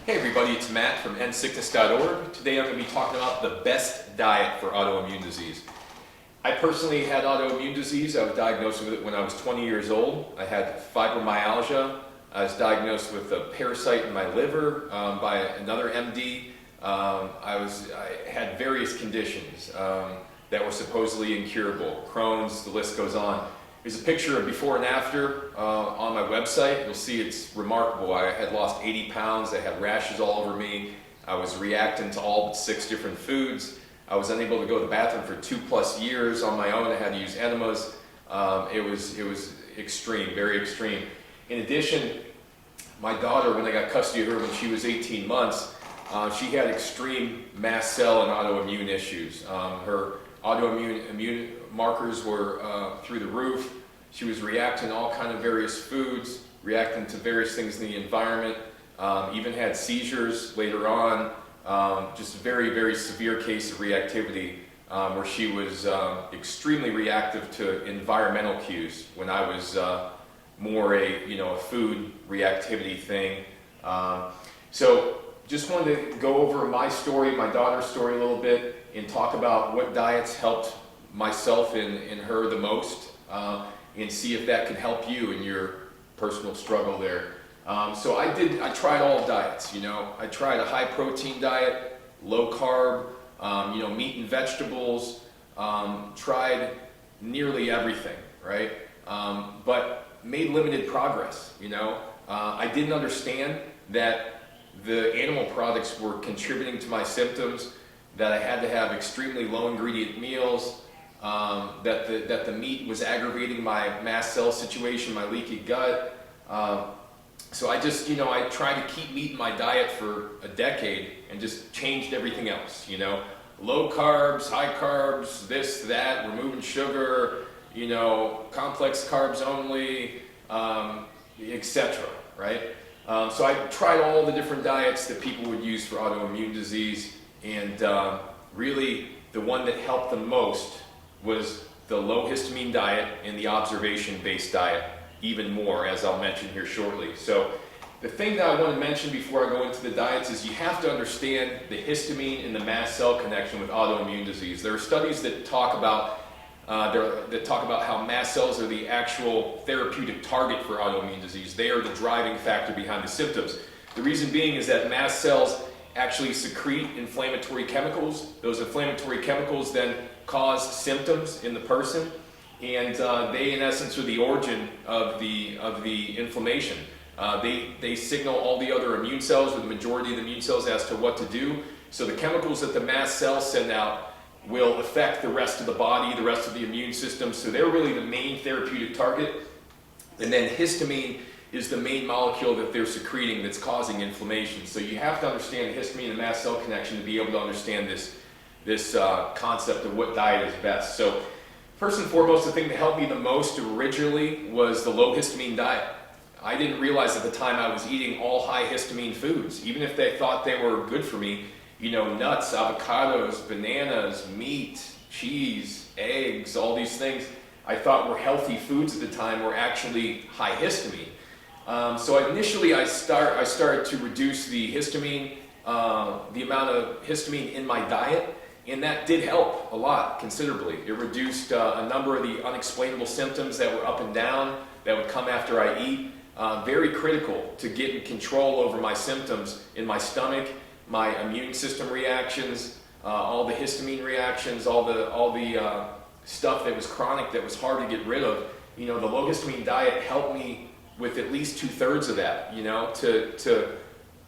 Hey everybody, it's Matt from endsickness.org. Today I'm going to be talking about the best diet for autoimmune disease. I personally had autoimmune disease. I was diagnosed with it when I was 20 years old. I had fibromyalgia. I was diagnosed with a parasite in my liver by another MD. I had various conditions that were supposedly incurable. Crohn's, the list goes on. There's a picture of before and after on my website. You'll see it's remarkable. I had lost 80 pounds. I had rashes all over me. I was reacting to all but 6 different foods. I was unable to go to the bathroom for 2+ years on my own. I had to use enemas. It was extreme, very extreme. In addition, my daughter, when I got custody of her when she was 18 months, she had extreme mast cell and autoimmune issues. Her autoimmune markers were through the roof. She was reacting to all kind of various foods, reacting to various things in the environment, even had seizures later on. Just a very, very severe case of reactivity where she was extremely reactive to environmental cues when I was more a food reactivity thing. So just wanted to go over my story, my daughter's story a little bit, and talk about what diets helped myself and her the most, and see if that could help you in your personal struggle there. So I tried all diets, I tried a high protein diet, low carb, meat and vegetables, tried nearly everything, right? But made limited progress, I didn't understand that the animal products were contributing to my symptoms, that I had to have extremely low ingredient meals, that the meat was aggravating my mast cell situation, my leaky gut. So I just, I tried to keep meat in my diet for a decade and just changed everything else, low carbs, high carbs, this, that, removing sugar, complex carbs only, etc., right? So I tried all the different diets that people would use for autoimmune disease, and really the one that helped the most was the low histamine diet and the observation-based diet, even more, as I'll mention here shortly. So the thing that I want to mention before I go into the diets is you have to understand the histamine and the mast cell connection with autoimmune disease. There are studies that talk about how mast cells are the actual therapeutic target for autoimmune disease. They are the driving factor behind the symptoms. The reason being is that mast cells actually secrete inflammatory chemicals. Those inflammatory chemicals then cause symptoms in the person, and they in essence are the origin of the inflammation. They signal all the other immune cells, or the majority of the immune cells, as to what to do. So the chemicals that the mast cells send out will affect the rest of the body, the rest of the immune system. So they're really the main therapeutic target. And then histamine is the main molecule that they're secreting that's causing inflammation. So you have to understand the histamine and mast cell connection to be able to understand this concept of what diet is best. So first and foremost, the thing that helped me the most originally was the low histamine diet. I didn't realize at the time I was eating all high histamine foods, even if they thought they were good for me. Nuts, avocados, bananas, meat, cheese, eggs, all these things I thought were healthy foods at the time were actually high histamine. So initially I started to reduce the histamine, the amount of histamine in my diet, and that did help a lot, considerably. It reduced a number of the unexplainable symptoms that were up and down that would come after I eat. Very critical to get in control over my symptoms in my stomach, my immune system reactions, all the histamine reactions, all the stuff that was chronic that was hard to get rid of. The low histamine diet helped me with at least 2/3 of that, to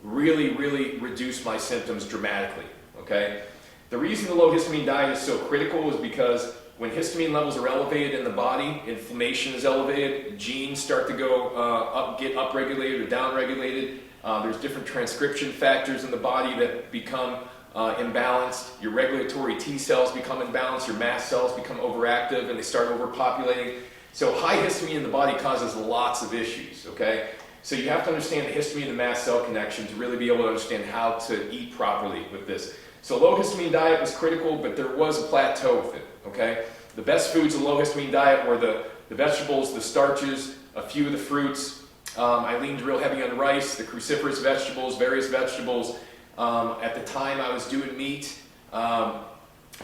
really, really reduce my symptoms dramatically, okay? The reason the low histamine diet is so critical is because when histamine levels are elevated in the body, inflammation is elevated, genes start to get upregulated or downregulated. There's different transcription factors in the body that become imbalanced. Your regulatory T cells become imbalanced, your mast cells become overactive, and they start overpopulating. So high histamine in the body causes lots of issues, okay? So you have to understand the histamine and the mast cell connection to really be able to understand how to eat properly with this. So low histamine diet was critical, but there was a plateau with it, okay? The best foods in low histamine diet were the vegetables, the starches, a few of the fruits, I leaned real heavy on rice, the cruciferous vegetables, various vegetables. At the time I was doing meat, I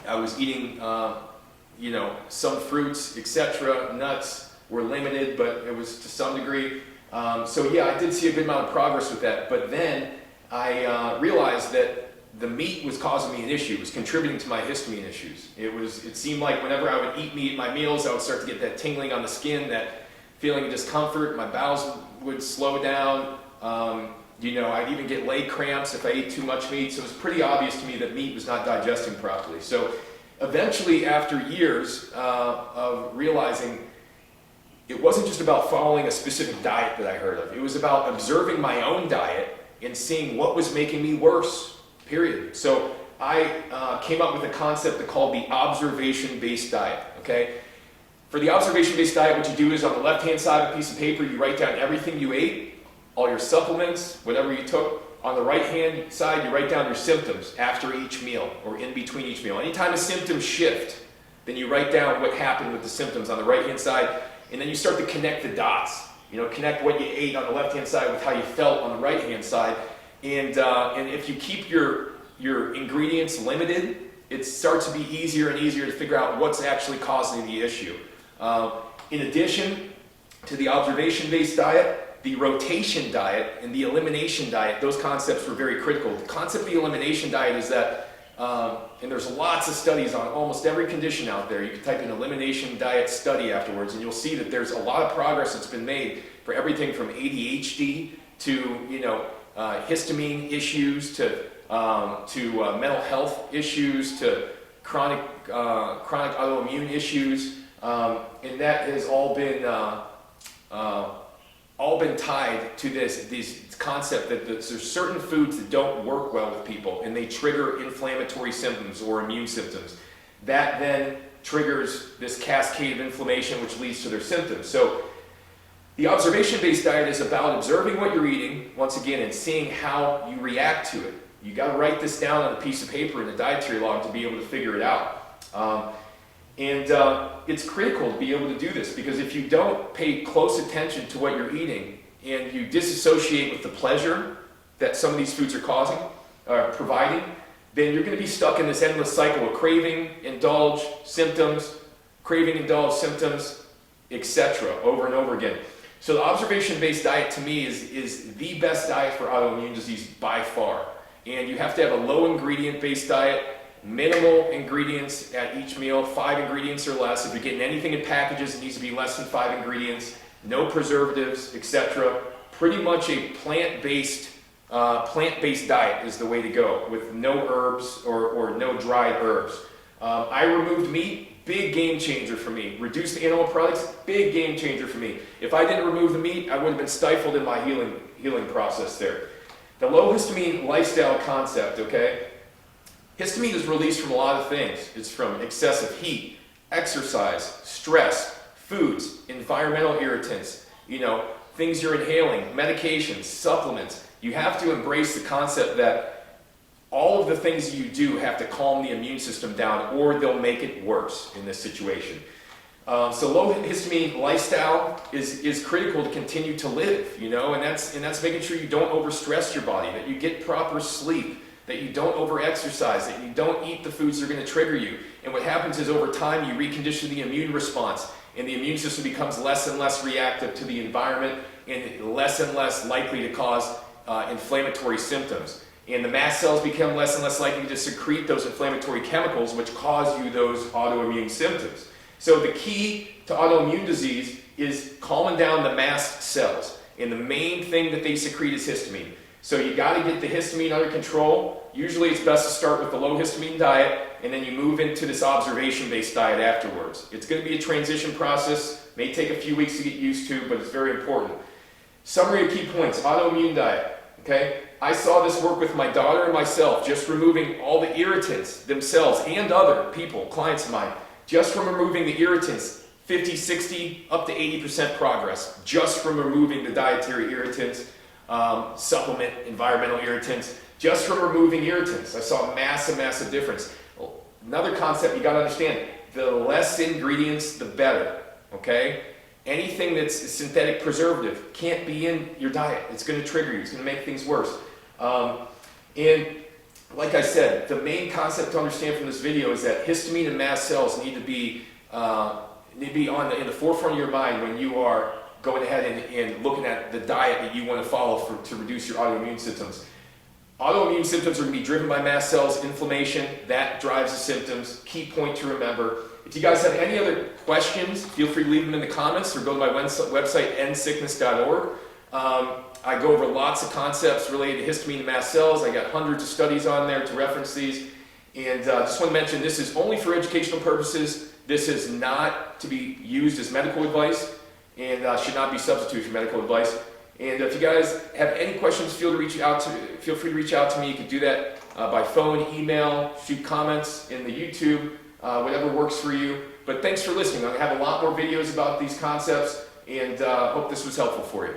was eating, some fruits, etc. Nuts were limited, but it was to some degree. So yeah, I did see a good amount of progress with that. But then I realized that the meat was causing me an issue. It was contributing to my histamine issues. It seemed like whenever I would eat meat at my meals, I would start to get that tingling on the skin, that feeling of discomfort. My bowels would slow down. I'd even get leg cramps if I ate too much meat. So it was pretty obvious to me that meat was not digesting properly. So eventually, after years of realizing it wasn't just about following a specific diet that I heard of. It was about observing my own diet and seeing what was making me worse, period. So I came up with a concept called the observation-based diet, okay? For the observation-based diet, what you do is on the left-hand side of a piece of paper, you write down everything you ate, all your supplements, whatever you took. On the right-hand side, you write down your symptoms after each meal or in between each meal. Anytime a symptom shift, then you write down what happened with the symptoms on the right-hand side, and then you start to connect the dots. Connect what you ate on the left-hand side with how you felt on the right-hand side. And if you keep your ingredients limited, it starts to be easier and easier to figure out what's actually causing the issue. In addition to the observation-based diet, the rotation diet and the elimination diet, those concepts were very critical. The concept of the elimination diet is that, and there's lots of studies on almost every condition out there. You can type in elimination diet study afterwards, and you'll see that there's a lot of progress that's been made for everything from ADHD to histamine issues to mental health issues to chronic autoimmune issues, and that has all been tied to this concept that there's certain foods that don't work well with people, and they trigger inflammatory symptoms or immune symptoms. That then triggers this cascade of inflammation, which leads to their symptoms. So the observation-based diet is about observing what you're eating, once again, and seeing how you react to it. You got to write this down on a piece of paper in a dietary log to be able to figure it out. It's critical to be able to do this, because if you don't pay close attention to what you're eating and you disassociate with the pleasure that some of these foods are providing, then you're going to be stuck in this endless cycle of craving, indulge, symptoms, craving, indulge, symptoms, etc. over and over again. So the observation-based diet to me is the best diet for autoimmune disease by far. And you have to have a low ingredient-based diet, minimal ingredients at each meal, 5 ingredients or less. If you're getting anything in packages, it needs to be less than 5 ingredients, no preservatives, etc. Pretty much a plant-based diet is the way to go, with no herbs or no dried herbs. I removed meat, big game changer for me. Reduced animal products, big game changer for me. If I didn't remove the meat, I would have been stifled in my healing process there. The low histamine lifestyle concept, okay? Histamine is released from a lot of things. It's from excessive heat, exercise, stress, foods, environmental irritants, things you're inhaling, medications, supplements. You have to embrace the concept that all of the things you do have to calm the immune system down, or they'll make it worse in this situation. So low histamine lifestyle is critical to continue to live, and that's making sure you don't overstress your body, that you get proper sleep, that you don't over-exercise, that you don't eat the foods that are going to trigger you. And what happens is over time you recondition the immune response, and the immune system becomes less and less reactive to the environment and less likely to cause inflammatory symptoms. And the mast cells become less and less likely to secrete those inflammatory chemicals which cause you those autoimmune symptoms. So the key to autoimmune disease is calming down the mast cells. And the main thing that they secrete is histamine. So you got to get the histamine under control. Usually it's best to start with the low histamine diet, and then you move into this observation-based diet afterwards. It's going to be a transition process. May take a few weeks to get used to, but it's very important. Summary of key points. Autoimmune diet. Okay? I saw this work with my daughter and myself, just removing all the irritants themselves and other people, clients of mine. Just from removing the irritants, 50, 60, up to 80% progress, just from removing the dietary irritants, supplement, environmental irritants, just from removing irritants. I saw a massive difference. Another concept you got to understand, the less ingredients, the better, okay? anything that's a synthetic preservative can't be in your diet. It's going to trigger you. It's going to make things worse. And like I said, the main concept to understand from this video is that histamine and mast cells need to be in the forefront of your mind when you are going ahead and looking at the diet that you want to follow to reduce your autoimmune symptoms. Autoimmune symptoms are going to be driven by mast cells, inflammation, that drives the symptoms. Key point to remember. If you guys have any other questions, feel free to leave them in the comments or go to my website, endsickness.org. I go over lots of concepts related to histamine and mast cells. I got hundreds of studies on there to reference these. And just want to mention, this is only for educational purposes. This is not to be used as medical advice and should not be substituted for medical advice. And if you guys have any questions, feel free to reach out to me. You can do that by phone, email, shoot comments in the YouTube, whatever works for you. But thanks for listening. I'm going to have a lot more videos about these concepts, and hope this was helpful for you.